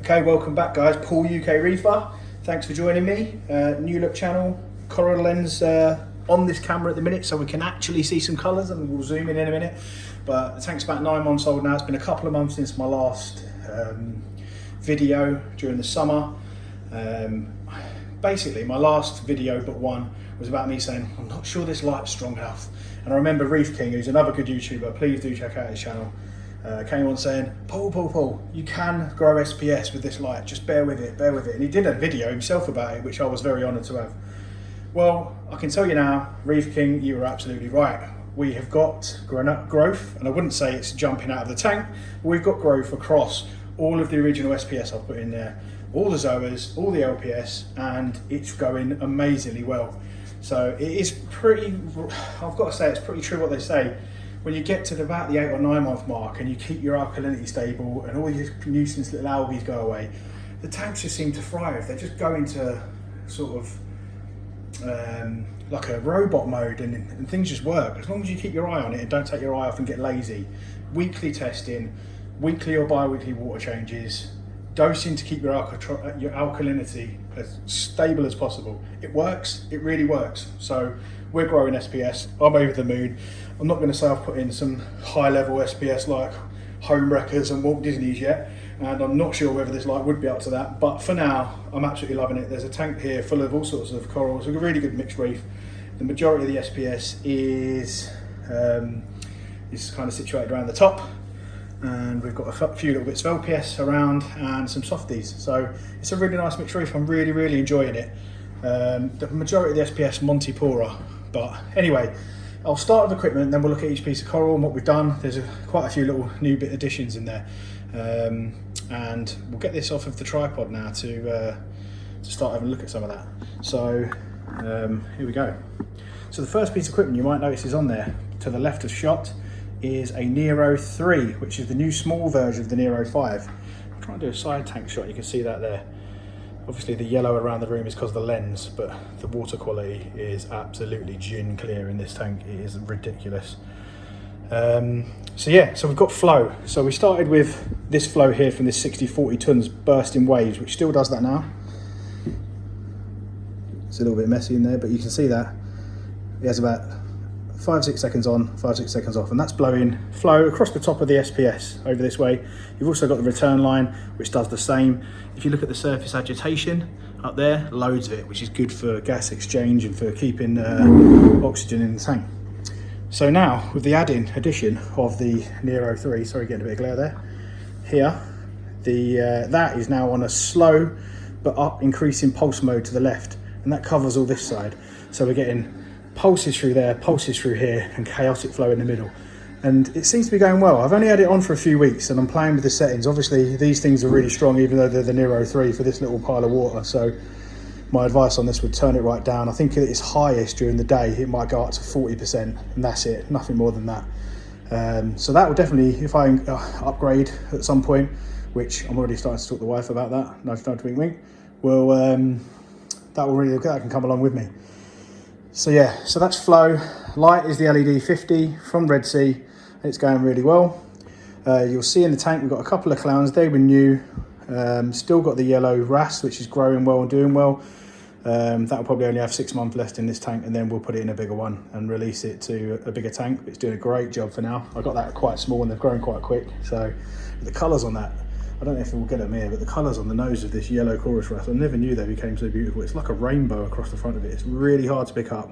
Okay, welcome back guys, Paul UK Reefer. Thanks for joining me. New look channel, coral lens on this camera at the minute so we can actually see some colours, and we'll zoom in a minute. But the tank's about 9 months old now. It's been a couple of months since my last video during the summer. Basically my last video but one was about me saying I'm not sure this light's strong enough, and I remember Reef King, who's another good YouTuber, please do check out his channel, came on saying, Paul, you can grow SPS with this light, just bear with it. And he did a video himself about it, which I was very honoured to have. Well, I can tell you now, Reef King, you were absolutely right. We have got growth, and I wouldn't say it's jumping out of the tank, but we've got growth across all of the original SPS I've put in there, all the Zoas, all the LPS, and it's going amazingly well. So it is pretty, I've got to say, it's pretty true what they say. When you get to about the 8 or 9 month mark and you keep your alkalinity stable and all your nuisance little algae go away, the tanks just seem to thrive. They just go into sort of like a robot mode, and things just work. As long as you keep your eye on it and don't take your eye off and get lazy. Weekly testing, weekly or bi-weekly water changes, dosing to keep your alkalinity as stable as possible. It works, it really works. So we're growing SPS, I'm over the moon. I'm not going to say I've put in some high level SPS like Home Wreckers and Walt Disney's yet, and I'm not sure whether this light would be up to that, but for now I'm absolutely loving it. There's a tank here full of all sorts of corals, a really good mixed reef. The majority of the SPS is kind of situated around the top, and we've got a few little bits of LPS around and some softies, so it's a really nice mixed reef. I'm really enjoying it. The majority of the SPS Montipora, but anyway, I'll start with equipment, then we'll look at each piece of coral and what we've done. There's quite a few little new bit additions in there, and we'll get this off of the tripod now to start having a look at some of that. So here we go. So the first piece of equipment you might notice is on there to the left of shot is a Nero 3, which is the new small version of the Nero 5. I'm trying to do a side tank shot, you can see that there. Obviously the yellow around the room is because of the lens, but the water quality is absolutely gin clear in this tank. It is ridiculous. So we've got flow. So we started with this flow here from this 60-40 tons bursting waves, which still does that now. It's a little bit messy in there, but you can see that it has about 5-6 seconds on, 5-6 seconds off, and that's blowing flow across the top of the SPS over this way. You've also got the return line, which does the same. If you look at the surface agitation up there, loads of it, which is good for gas exchange and for keeping oxygen in the tank. So now, with the addition of the Nero 3, sorry, getting a bit of glare there, here, that is now on a slow but up increasing pulse mode to the left, and that covers all this side. So we're getting pulses through there, pulses through here, and chaotic flow in the middle. And it seems to be going well. I've only had it on for a few weeks and I'm playing with the settings. Obviously these things are really strong, even though they're the Nero 3 for this little pile of water. So my advice on this would turn it right down. I think at its highest during the day, it might go up to 40%, and that's it, nothing more than that. So that will definitely, if I upgrade at some point, which I'm already starting to talk to the wife about that, nudge, wink, wink, well, that can come along with me. So yeah, so that's flow. Light is the LED 50 from Red Sea, and it's going really well. You'll see in the tank we've got a couple of clowns. They were new. Still got the yellow wrasse, which is growing well and doing well. That'll probably only have 6 months left in this tank, and then we'll put it in a bigger one and release it to a bigger tank. It's doing a great job for now. I got that quite small and they've grown quite quick. So the colours on that, I don't know if we'll get them here, but the colours on the nose of this yellow chorus wrasse, I never knew they became so beautiful. It's like a rainbow across the front of it. It's really hard to pick up.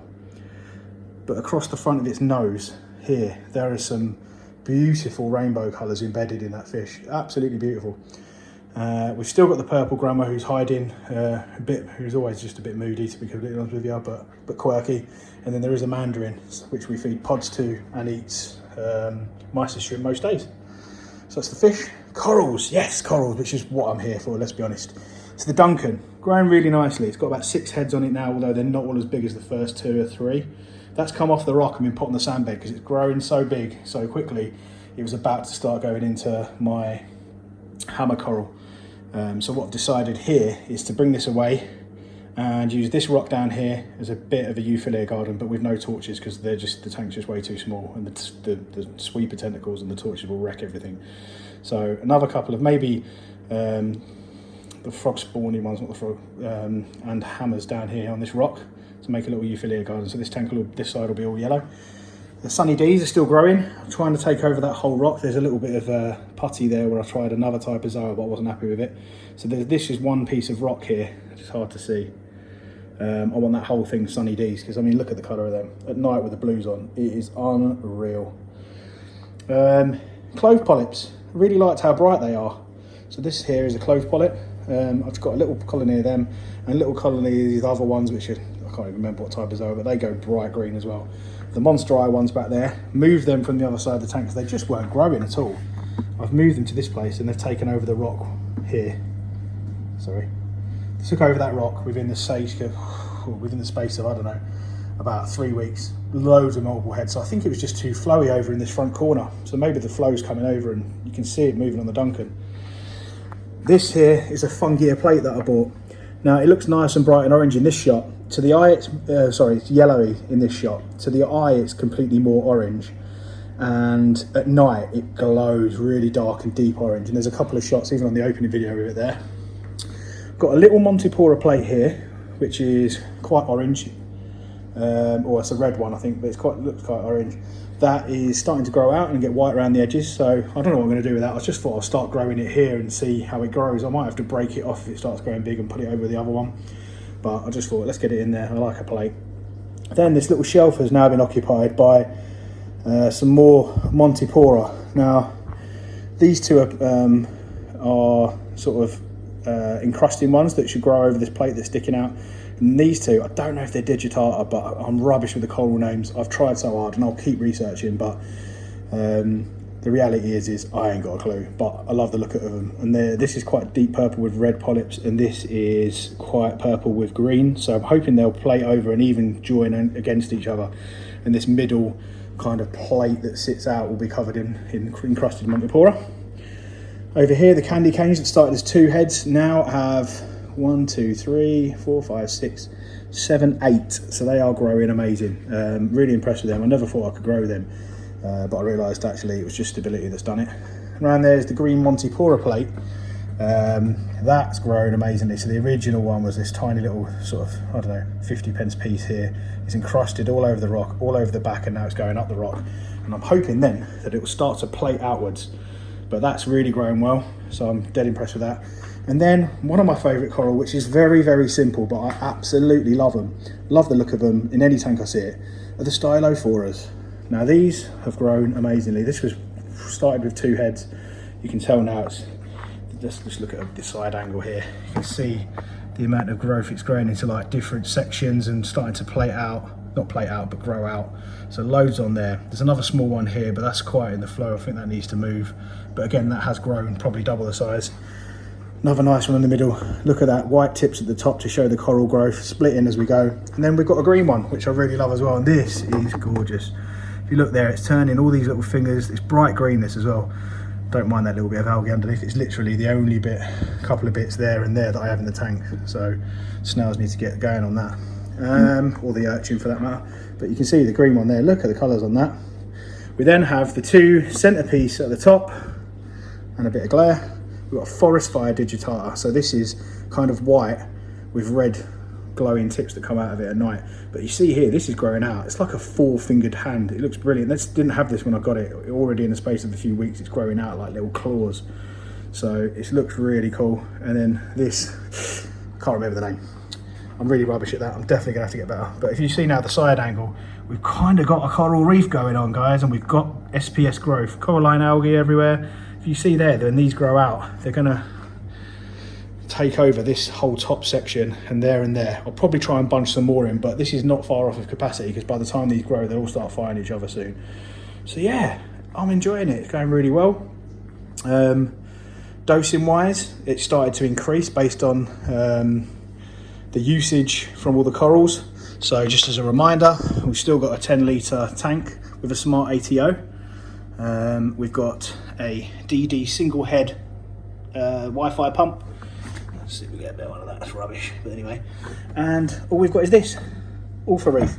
But across the front of its nose here, there are some beautiful rainbow colours embedded in that fish. Absolutely beautiful. We've still got the purple grummer who's hiding who's always just a bit moody, to be completely honest with you, but quirky. And then there is a mandarin, which we feed pods to and eats mysis shrimp most days. So that's the fish. Corals, yes, corals, which is what I'm here for, let's be honest. It's the Duncan, growing really nicely. It's got about 6 heads on it now, although they're not all as big as the first 2 or 3. That's come off the rock and been put on the sandbed because it's growing so big so quickly. It was about to start going into my hammer coral. So what I've decided here is to bring this away and use this rock down here as a bit of a euphyllia garden, but with no torches because the tank's just way too small, and the sweeper tentacles and the torches will wreck everything. So another couple of maybe the frog spawning ones, not the frog, and hammers down here on this rock to make a little Euphyllia garden. So this tank, this side will be all yellow. The Sunny D's are still growing. I'm trying to take over that whole rock. There's a little bit of putty there where I tried another type of Zoa, but I wasn't happy with it. So this is one piece of rock here. It's hard to see. I want that whole thing Sunny D's, because I mean, look at the colour of them at night with the blues on. It is unreal. Clove Polyps. I really liked how bright they are. So this here is a Clove Polyp. I've got a little colony of them and a little colony of these other ones, which are, I can't even remember what type of Zoa, but they go bright green as well. The Monster Eye ones back there, moved them from the other side of the tank because they just weren't growing at all. I've moved them to this place and they've taken over the rock here. Sorry. They took over that rock within the space of, I don't know, about 3 weeks. Loads of multiple heads. So I think it was just too flowy over in this front corner. So maybe the flow's coming over and you can see it moving on the Duncan. This here is a fungier plate that I bought. Now it looks nice and bright and orange in this shot. To the eye, it's it's yellowy in this shot. To the eye, it's completely more orange, and at night it glows really dark and deep orange. And there's a couple of shots even on the opening video of it there. Got a little Montipora plate here, which is quite orange, or it's a red one I think, but looks quite orange. That is starting to grow out and get white around the edges, so I don't know what I'm going to do with that. I just thought I'll start growing it here and see how it grows. I might have to break it off if it starts growing big and put it over the other one, but I just thought let's get it in there. I like a plate. Then this little shelf has now been occupied by some more Montipora. Now these two are sort of encrusting ones that should grow over this plate that's sticking out. And these two, I don't know if they're digitata, but I'm rubbish with the coral names. I've tried so hard and I'll keep researching, but the reality is I ain't got a clue, but I love the look of them. And this is quite deep purple with red polyps, and this is quite purple with green. So I'm hoping they'll plate over and even join against each other. And this middle kind of plate that sits out will be covered in encrusted Montipora. Over here, the candy canes that started as 2 heads now have 1, 2, 3, 4, 5, 6, 7, 8. So they are growing amazing. Really impressed with them. I never thought I could grow them, but I realised actually it was just stability that's done it. Around there is the green Montipora plate. That's growing amazingly. So the original one was this tiny little sort of, I don't know, 50p piece here. It's encrusted all over the rock, all over the back, and now it's going up the rock. And I'm hoping then that it will start to plate outwards. But that's really growing well, so I'm dead impressed with that. And then one of my favourite coral, which is very, very simple, but I absolutely love them, love the look of them in any tank I see it, are the Stylophoras. Now these have grown amazingly. This was started with 2 heads. You can tell now it's, just look at the side angle here. You can see the amount of growth it's growing into like different sections and starting to plate out. Not plate out, but grow out. So loads on there. There's another small one here, but that's quite in the flow. I think that needs to move. But again, that has grown probably double the size. Another nice one in the middle. Look at that, white tips at the top to show the coral growth, split in as we go. And then we've got a green one, which I really love as well. And this is gorgeous. If you look there, it's turning all these little fingers. It's bright green, this as well. Don't mind that little bit of algae underneath. It's literally the only bit, couple of bits there and there that I have in the tank. So snails need to get going on that. Or the urchin for that matter. But you can see the green one there. Look at the colours on that. We then have the 2 centrepiece at the top and a bit of glare. We've got a forest fire digitata. So this is kind of white with red glowing tips that come out of it at night. But you see here, this is growing out. It's like a 4-fingered hand. It looks brilliant. Didn't have this when I got it. Already in the space of a few weeks, it's growing out like little claws. So it looks really cool. And then this, can't remember the name. I'm really rubbish at that. I'm definitely gonna have to get better. But if you see now the side angle, we've kind of got a coral reef going on, guys, and we've got SPS growth, coralline algae everywhere. If you see there, when these grow out, they're gonna take over this whole top section and there. I'll probably try and bunch some more in, but this is not far off of capacity because by the time these grow, they'll all start fighting each other soon. So yeah, I'm enjoying it. It's going really well. Dosing wise, it started to increase based on the usage from all the corals. So just as a reminder, we've still got a 10-litre tank with a smart ATO. We've got a DD single head Wi-Fi pump. Let's see if we get a better one of that. That's rubbish, but anyway. And all we've got is this, all for reef.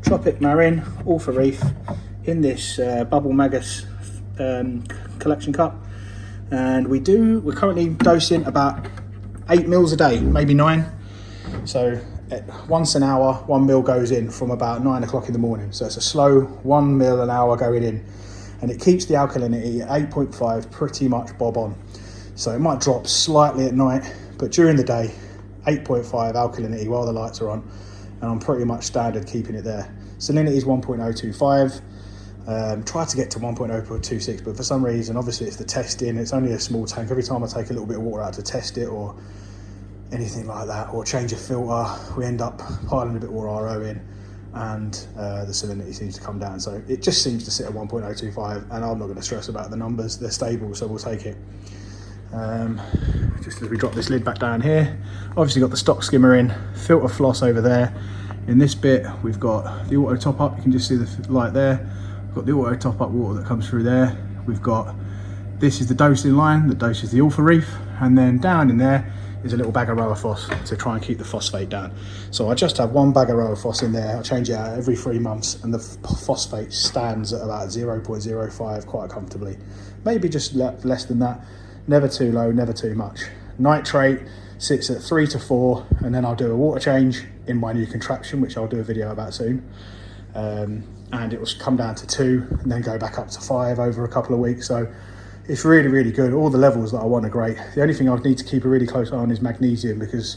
Tropic Marine, all for reef, in this Bubble Magus collection cup. And we're currently dosing about 8 mils a day, maybe 9. So once an hour, 1 mil goes in from about 9 o'clock in the morning. So it's a slow 1 mil an hour going in, and it keeps the alkalinity at 8.5 pretty much bob on. So it might drop slightly at night, but during the day, 8.5 alkalinity while the lights are on, and I'm pretty much standard keeping it there. Salinity is 1.025. Try to get to 1.026, but for some reason, obviously it's the testing, it's only a small tank. Every time I take a little bit of water out to test it or anything like that, or change a filter, we end up piling a bit more RO in, and the salinity seems to come down. So it just seems to sit at 1.025, and I'm not going to stress about the numbers, they're stable, so we'll take it. Just as we drop this lid back down here, obviously got the stock skimmer in, filter floss over there. In this bit we've got the auto top up, you can just see the light there. We've got the auto top up water that comes through there. We've got, this is the dosing line that doses the Alpha Reef, and then down in there is a little bag of Roaphos to try and keep the phosphate down. So I just have 1 bag of Roaphos in there. I change it out every 3 months, and the phosphate stands at about 0.05 quite comfortably. Maybe just less than that. Never too low, never too much. Nitrate sits at 3 to 4, and then I'll do a water change in my new contraption, which I'll do a video about soon. And it will come down to 2 and then go back up to 5 over a couple of weeks. So it's really, really good. All the levels that I want are great. The only thing I need to keep a really close eye on is magnesium, because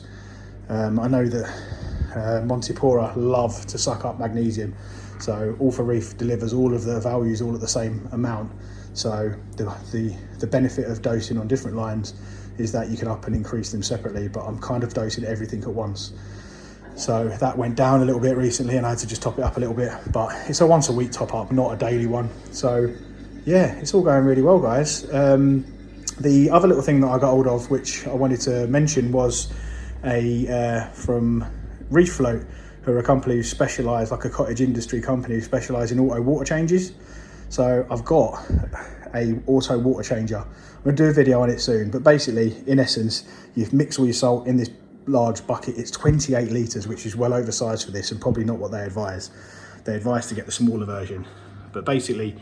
I know that Montipora love to suck up magnesium. So Alpha Reef delivers all of the values all at the same amount. So the benefit of dosing on different lines is that you can up and increase them separately, but I'm kind of dosing everything at once. So that went down a little bit recently, and I had to just top it up a little bit, but it's a once a week top up, not a daily one. So yeah, it's all going really well, guys. The other little thing that I got hold of, which I wanted to mention, was from Reef Float, who are a company who specialise, like a cottage industry company who specialise in auto water changes. So I've got a auto water changer. I'm going to do a video on it soon, but basically, in essence, you mix all your salt in this large bucket. It's 28 litres, which is well oversized for this, and probably not what they advise. They advise to get the smaller version. But basically,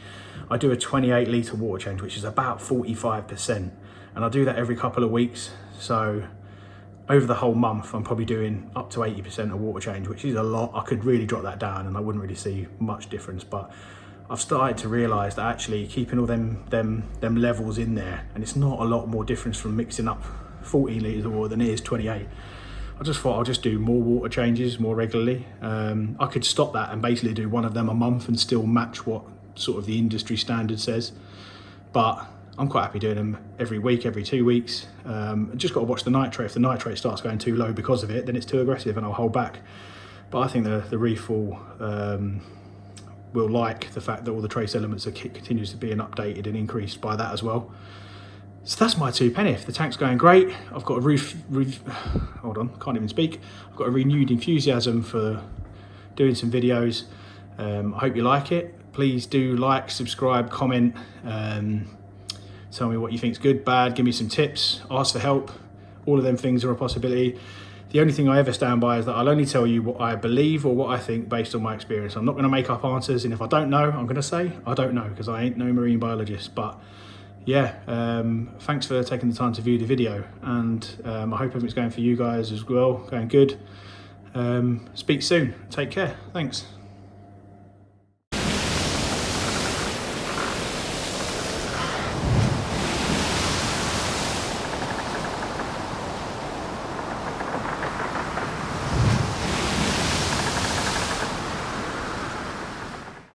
I do a 28 litre water change, which is about 45%. And I do that every couple of weeks. So over the whole month, I'm probably doing up to 80% of water change, which is a lot. I could really drop that down and I wouldn't really see much difference. But I've started to realise that actually keeping all them levels in there, and it's not a lot more difference from mixing up 40 litres of water than it is 28. I just thought I'll just do more water changes more regularly. I could stop that and basically do one of them a month and still match what sort of the industry standard says. But I'm quite happy doing them every week, every 2 weeks. Just got to watch the nitrate. If the nitrate starts going too low because of it, then it's too aggressive and I'll hold back. But I think the Reef will like the fact that all the trace elements are continues to be updated and increased by that as well. So that's my 2 penneth. The tank's going great. I've got a hold on, can't even speak. I've got a renewed enthusiasm for doing some videos. I hope you like it. Please do like, subscribe, comment. Tell me what you think's good, bad. Give me some tips. Ask for help. All of them things are a possibility. The only thing I ever stand by is that I'll only tell you what I believe or what I think based on my experience. I'm not going to make up answers, and if I don't know, I'm going to say I don't know, because I ain't no marine biologist. But yeah, thanks for taking the time to view the video, and I hope everything's going for you guys as well, going good. Speak soon. Take care. Thanks.